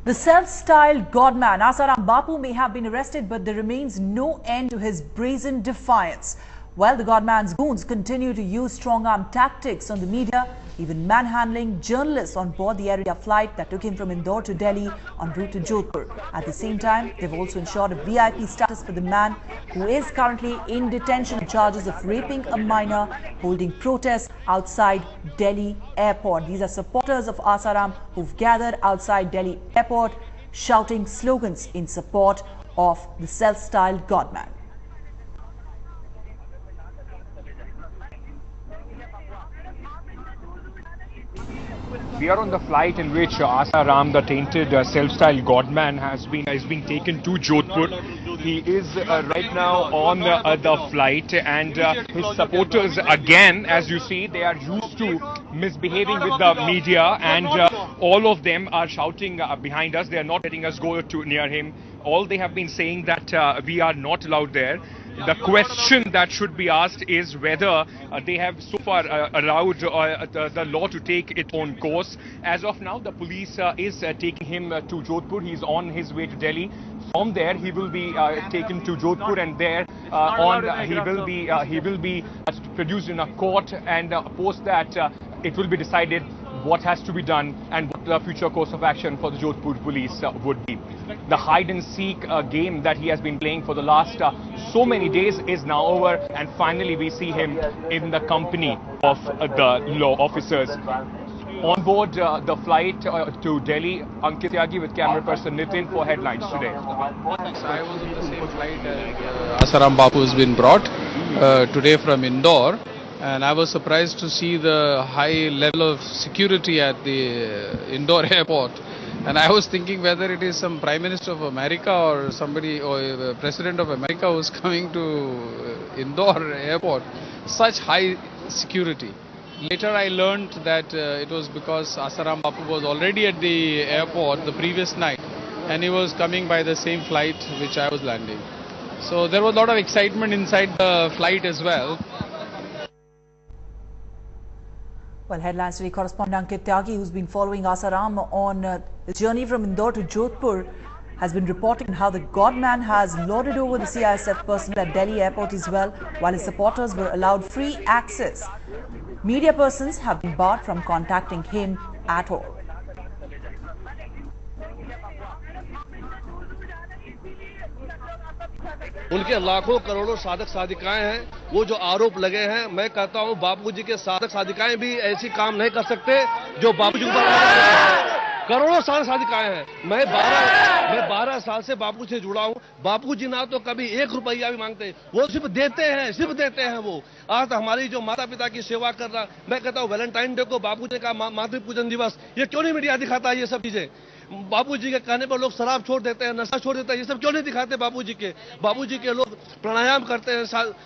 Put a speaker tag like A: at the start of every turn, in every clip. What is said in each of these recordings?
A: The self-styled godman Asaram Bapu may have been arrested, but there remains no end to his brazen defiance. While the godman's goons continue to use strong-arm tactics on the media, even manhandling journalists on board the Air India flight that took him from Indore to Delhi en route to Jodhpur. At the same time, they've also ensured a VIP status for the man who is currently in detention on charges of raping a minor, holding protests outside Delhi airport. These are supporters of Asaram who've gathered outside Delhi airport, shouting slogans in support of the self-styled godman.
B: We are on the flight in which Asaram, the tainted self-styled godman, has been taken to Jodhpur. He is right now on the flight, and his supporters, again, as you see, they are used to misbehaving with the media, and all of them are shouting behind us. They are not letting us go near him. All they have been saying that we are not allowed there. The question that should be asked is whether they have so far allowed the law to take its own course. As of now, the police is taking him to Jodhpur. He's on his way to Delhi. From there, he will be taken to Jodhpur, and there he will be produced in a court, and post that it will be decided what has to be done and what the future course of action for the Jodhpur police would be. The hide-and-seek game that he has been playing for the last so many days is now over, and finally we see him in the company of the law officers. On board the flight to Delhi, Ankit Tyagi with camera person Nitin for headlines today.
C: I was on the same flight as Asaram Bapu has been brought today from Indore. And I was surprised to see the high level of security at the Indore airport. And I was thinking whether it is some Prime Minister of America or somebody, or the President of America who's coming to Indore airport. Such high security. Later I learned that it was because Asaram Bapu was already at the airport the previous night, and he was coming by the same flight which I was landing. So there was a lot of excitement inside the flight as well.
A: Well, Headlines Today correspondent Ankit Tyagi, who's been following Asaram on the journey from Indore to Jodhpur, has been reporting how the godman has loaded over the CISF personnel at Delhi airport as well, while his supporters were allowed free access. Media persons have been barred from contacting him at all.
D: उनके लाखों करोड़ों साधक साधिकाएं हैं, वो जो आरोप लगे हैं, मैं कहता हूं बापूजी के साधक साधिकाएं भी ऐसी काम नहीं कर सकते जो बापूजी को करोड़ों साधक साधिकाएं हैं। मैं 12 साल से बापू से जुड़ा हूं। बापूजी ना तो कभी 1 रुपया भी मांगते, वो सिर्फ देते हैं वो। आज हमारी जो माता पिता की सेवा कर रहा, मैं कहता हूं वैलेंटाइन डे को बापूजी का मातृ पूजन दिवस, ये क्यों नहीं मीडिया दिखाता है ये सब चीजें? बापूजी के कहने पर लोग शराब छोड़ देते हैं, नशा छोड़ देते हैं, ये सब क्यों नहीं दिखाते बापूजी के? बापूजी के लोग प्राणायाम करते हैं,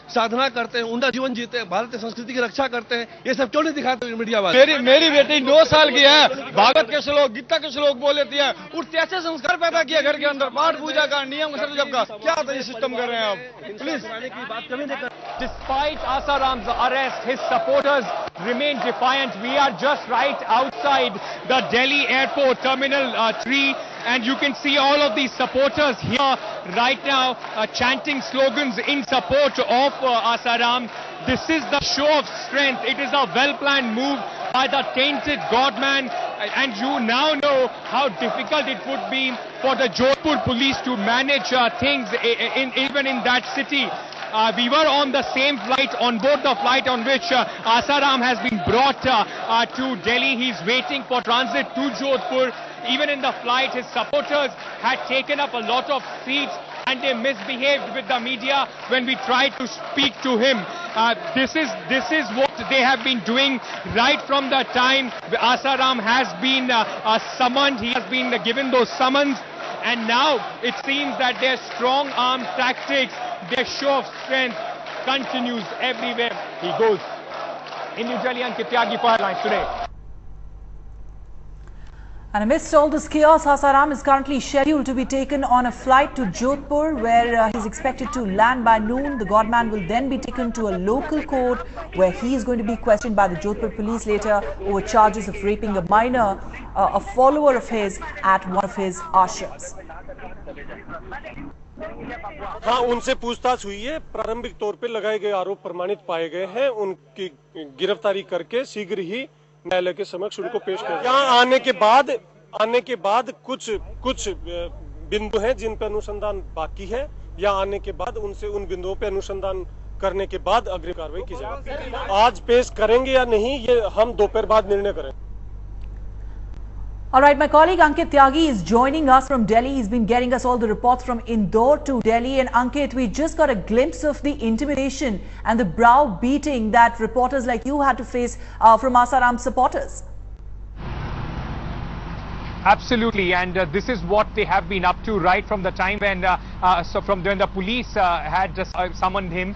D: साधना करते हैं, उनका जीवन जीते हैं, भारतीय संस्कृति की रक्षा करते हैं, ये सब क्यों नहीं दिखाते मीडिया वाले?
E: मेरी बेटी 9 साल की है, भागवत के श्लोक, गीता के श्लोक बोल लेती है, उठते ऐसे संस्कार पैदा किया घर के अंदर, पाठ पूजा का, नियम जप का, क्या ये सिस्टम कर रहे हैं आप? प्लीज
D: की बात कभी नहीं कर।
B: Despite Asaram's arrest, his supporters remain defiant. We are just right outside the Delhi Airport Terminal 3, and you can see all of these supporters here right now chanting slogans in support of Asaram. This is the show of strength. It is a well-planned move by the tainted godman, and you now know how difficult it would be for the Jodhpur police to manage things even in that city. We were on the same flight, on board the flight on which Asaram has been brought to Delhi. He's waiting for transit to Jodhpur. Even in the flight, his supporters had taken up a lot of seats, and they misbehaved with the media when we tried to speak to him. This is what they have been doing right from the time Asaram has been summoned. He has been given those summons, and now it seems that their strong arm tactics, their show of strength continues everywhere he goes. In New Delhi, Ankit Tyagi for Headlines Today.
A: And amidst all this chaos, Asaram is currently scheduled to be taken on a flight to Jodhpur, where he's expected to land by noon. The godman will then be taken to a local court, where he is going to be questioned by the Jodhpur police later over charges of raping a minor, a follower of his, at one of his ashrams.
F: हाँ, उनसे पूछताछ हुई है। प्रारंभिक तौर पर लगाए गए आरोप प्रमाणित पाए गए हैं। उनकी गिरफ्तारी करके शीघ्र ही न्यायालय के समक्ष उनको पेश किया। यहाँ आने के बाद कुछ बिंदु हैं जिन पर अनुसंधान बाकी है। यहाँ आने के बाद उनसे उन बिंदुओं पर अनुसंधान करने के बाद अग्रिम कार्रवाई की जाएगी। आज पेश करेंगे या नहीं, ये हम दोपहर बाद निर्णय करेंगे।
A: All right, my colleague Ankit Tyagi is joining us from Delhi. He's been getting us all the reports from Indore to Delhi. And Ankit, we just got a glimpse of the intimidation and the brow beating that reporters like you had to face from Asaram supporters.
B: Absolutely, and this is what they have been up to right from the time when when the police had summoned him.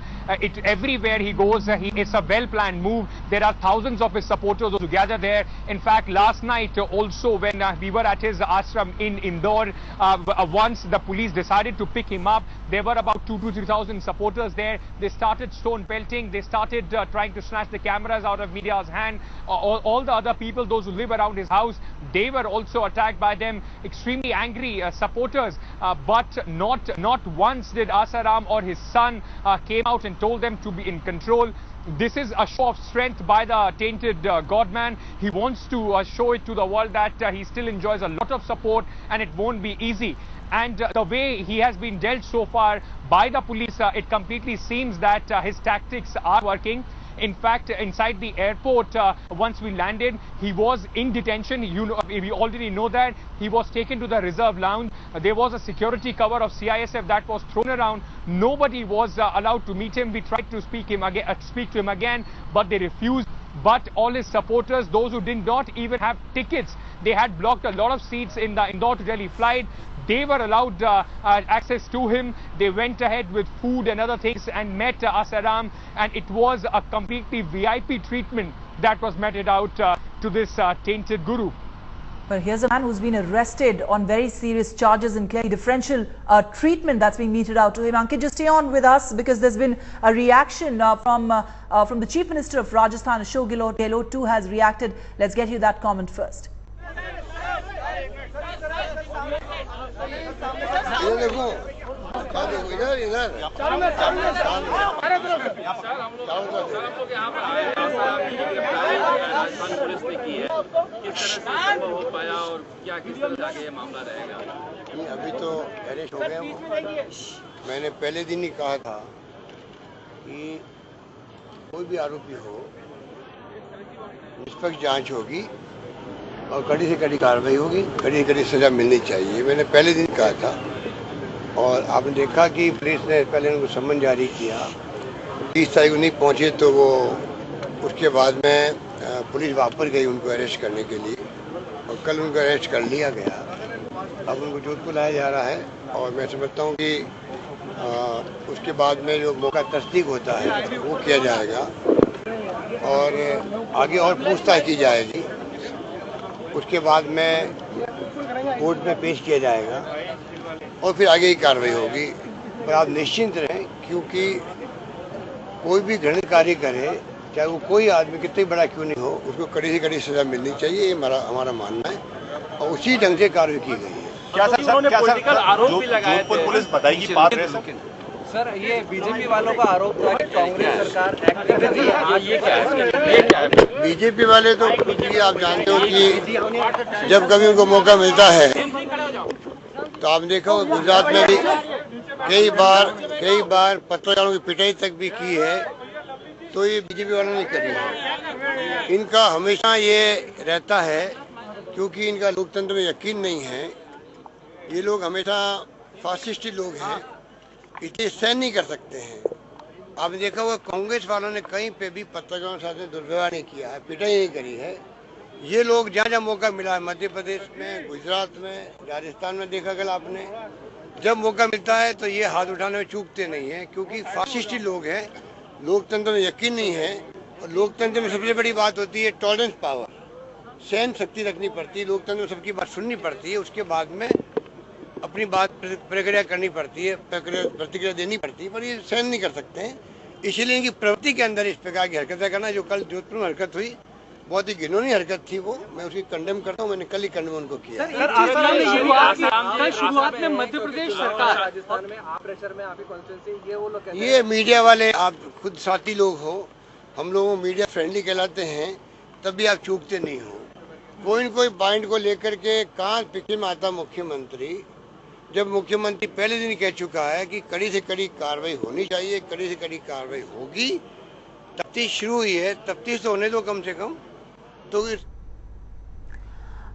B: Everywhere he goes, it's a well-planned move. There are thousands of his supporters who gather there. In fact, last night also when we were at his ashram in Indore, once the police decided to pick him up, there were about 2,000 to 3,000 supporters there. They started stone pelting. They started trying to snatch the cameras out of media's hand. All the other people, those who live around his house, they were also attacked by them. Extremely angry supporters, but not once did Asaram or his son came out and told them to be in control. This is a show of strength by the tainted godman. He wants to show it to the world that he still enjoys a lot of support and it won't be easy. And the way he has been dealt so far by the police, it completely seems that his tactics are working. In fact, inside the airport, once we landed, he was in detention. We already know that. He was taken to the reserve lounge. There was a security cover of CISF that was thrown around. Nobody was allowed to meet him. We tried to speak to him again, but they refused. But all his supporters, those who did not even have tickets, they had blocked a lot of seats in the Indore to Delhi flight. They were allowed access to him. They went ahead with food and other things and met Asaram, and it was a completely VIP treatment that was meted out to this tainted guru.
A: But here's a man who's been arrested on very serious charges and clearly differential treatment that's being meted out to him. Ankit, just stay on with us because there's been a reaction from the Chief Minister of Rajasthan, Ashok Gehlot. Gehlot too has reacted. Let's get you that comment first.
G: अभी तो arrest हो गया वो। मैंने पहले दिन ही कहा था कि कोई भी आरोपी हो, निष्पक्ष जांच होगी और कड़ी से कड़ी कार्रवाई होगी, कड़ी से कड़ी सजा मिलनी चाहिए। मैंने पहले दिन कहा था और आपने देखा कि पुलिस ने पहले उनको सम्मन जारी किया। 30 तारीख को नहीं पहुंचे तो वो उसके बाद में पुलिस वापस गई उनको अरेस्ट करने के लिए और कल उनको अरेस्ट कर लिया गया। अब उनको जोधपुर लाया जा रहा है और मैं समझता हूँ कि उसके बाद में जो मौका तस्दीक होता है वो किया जाएगा और आगे और पूछताछ की जाएगी। उसके बाद में कोर्ट में पेश किया जाएगा और फिर आगे की कार्रवाई होगी। पर आप निश्चिंत रहें, क्योंकि कोई भी घृणित कार्य करे, चाहे वो कोई आदमी कितनी बड़ा क्यों नहीं हो, उसको कड़ी से कड़ी सजा मिलनी चाहिए। ये हमारा मानना है और उसी ढंग से कार्रवाई की गई है।
H: क्या सर आरोप भी लगाए थे? पुलिस बताएगी बात रहे सर, ये बीजेपी वालों का आरोप था कि कांग्रेस सरकार एक्टिव है। ये क्या है?
G: बीजेपी वाले तो आप जानते हो कि जब कभी उनको मौका मिलता है तो आप देखो गुजरात में भी कई बार पत्रकारों की पिटाई तक भी की है, तो ये बीजेपी वालों ने करी है। इनका हमेशा ये रहता है क्योंकि इनका लोकतंत्र में यकीन नहीं है। ये लोग हमेशा फासिस्टी लोग हैं, इसे सहन नहीं कर सकते हैं। आपने देखा हुआ कांग्रेस वालों ने कहीं पे भी पत्रकारों के साथ दुर्व्यवहार नहीं किया है, पिटाई नहीं करी है। ये लोग जहाँ जहाँ मौका मिला है, मध्य प्रदेश में, गुजरात में, राजस्थान में देखा गया आपने, जब मौका मिलता है तो ये हाथ उठाने में चूकते नहीं है, क्योंकि फासिस्टी लोग हैं, लोकतंत्र में यकीन नहीं है। और लोकतंत्र में सबसे बड़ी बात होती है टॉलरेंस पावर। सहन शक्ति रखनी पड़ती है, लोकतंत्र में सबकी बात सुननी पड़ती है, उसके बाद में अपनी बात प्रक्रिया करनी पड़ती है, प्रतिक्रिया देनी पड़ती है, पर ये सहन नहीं कर सकते हैं। इसीलिए इनकी प्रवृत्ति के अंदर इस प्रकार की हरकतें करना, जो कल जोधपुर में हरकत हुई, बहुत ही घिनौनी हरकत थी वो, मैं उसकी कंडेम करता हूँ। मैंने कल ही कंडेम उनको किया।
H: शुरुआत में मध्य प्रदेश सरकार राजस्थान में आप प्रेशर में आपकी कॉन्स्टिट्यूंसी ये वो लोग कहते हैं,
G: ये मीडिया वाले, आप खुद साथी लोग हो, हम लोग मीडिया फ्रेंडली कहलाते हैं, तब भी आप चूकते नहीं हो। कोई न कोई पॉइंट को लेकर के कहाँ पिछले में आता मुख्यमंत्री, जब मुख्यमंत्री पहले दिन कह चुका है कि कड़ी से कड़ी कार्रवाई होनी चाहिए, कड़ी से कड़ी कार्रवाई होगी, तफ्तीश शुरू हुई है, तफ्तीश तो होने दो कम से कम। तो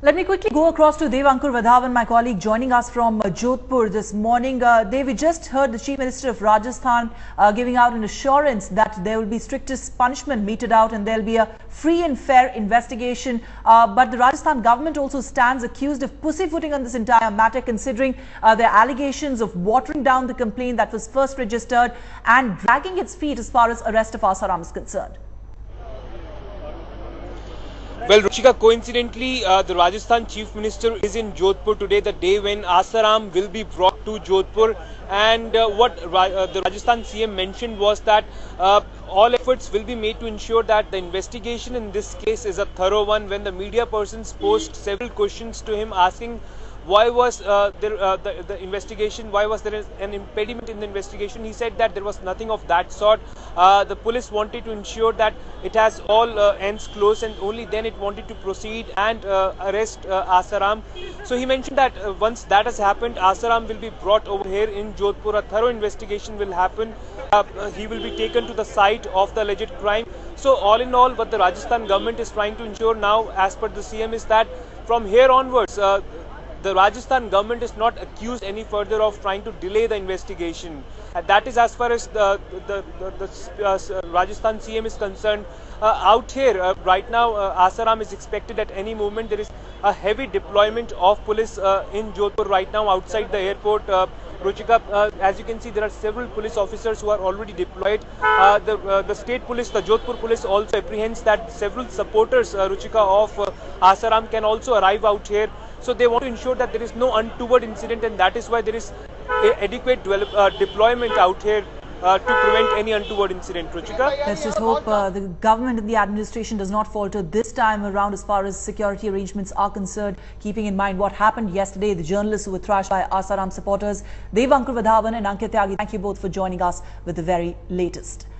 A: Let me quickly go across to Devankur Vadhavan, my colleague joining us from Jodhpur this morning. Dev, we just heard the Chief Minister of Rajasthan giving out an assurance that there will be strictest punishment meted out and there will be a free and fair investigation. But the Rajasthan government also stands accused of pussyfooting on this entire matter, considering their allegations of watering down the complaint that was first registered and dragging its feet as far as arrest of Asaram is concerned.
B: Well, Ruchika, coincidentally, the Rajasthan Chief Minister is in Jodhpur today, the day when Asaram will be brought to Jodhpur. And what the Rajasthan CM mentioned was that all efforts will be made to ensure that the investigation in this case is a thorough one. When the media persons posed several questions to him asking why was the investigation, why was there an impediment in the investigation, he said that there was nothing of that sort. The police wanted to ensure that it has all ends closed, and only then it wanted to proceed and arrest Asaram. So he mentioned that once that has happened, Asaram will be brought over here in Jodhpur. A thorough investigation will happen. He will be taken to the site of the alleged crime. So all in all, what the Rajasthan government is trying to ensure now, as per the CM, is that from here onwards, the Rajasthan government is not accused any further of trying to delay the investigation. That is as far as the Rajasthan CM is concerned. Out here right now, Asaram is expected at any moment. There is a heavy deployment of police in Jodhpur right now outside the airport. Ruchika, as you can see, there are several police officers who are already deployed. The state police, the Jodhpur police, also apprehends that several supporters, Ruchika, of Asaram can also arrive out here. So they want to ensure that there is no untoward incident, and that is why there is adequate deployment out here to prevent any untoward incident. Ruchika?
A: Let's just hope the government and the administration does not falter this time around as far as security arrangements are concerned, keeping in mind what happened yesterday, the journalists who were thrashed by Asaram supporters. Devankur Vadhavan and Ankit Tyagi, thank you both for joining us with the very latest.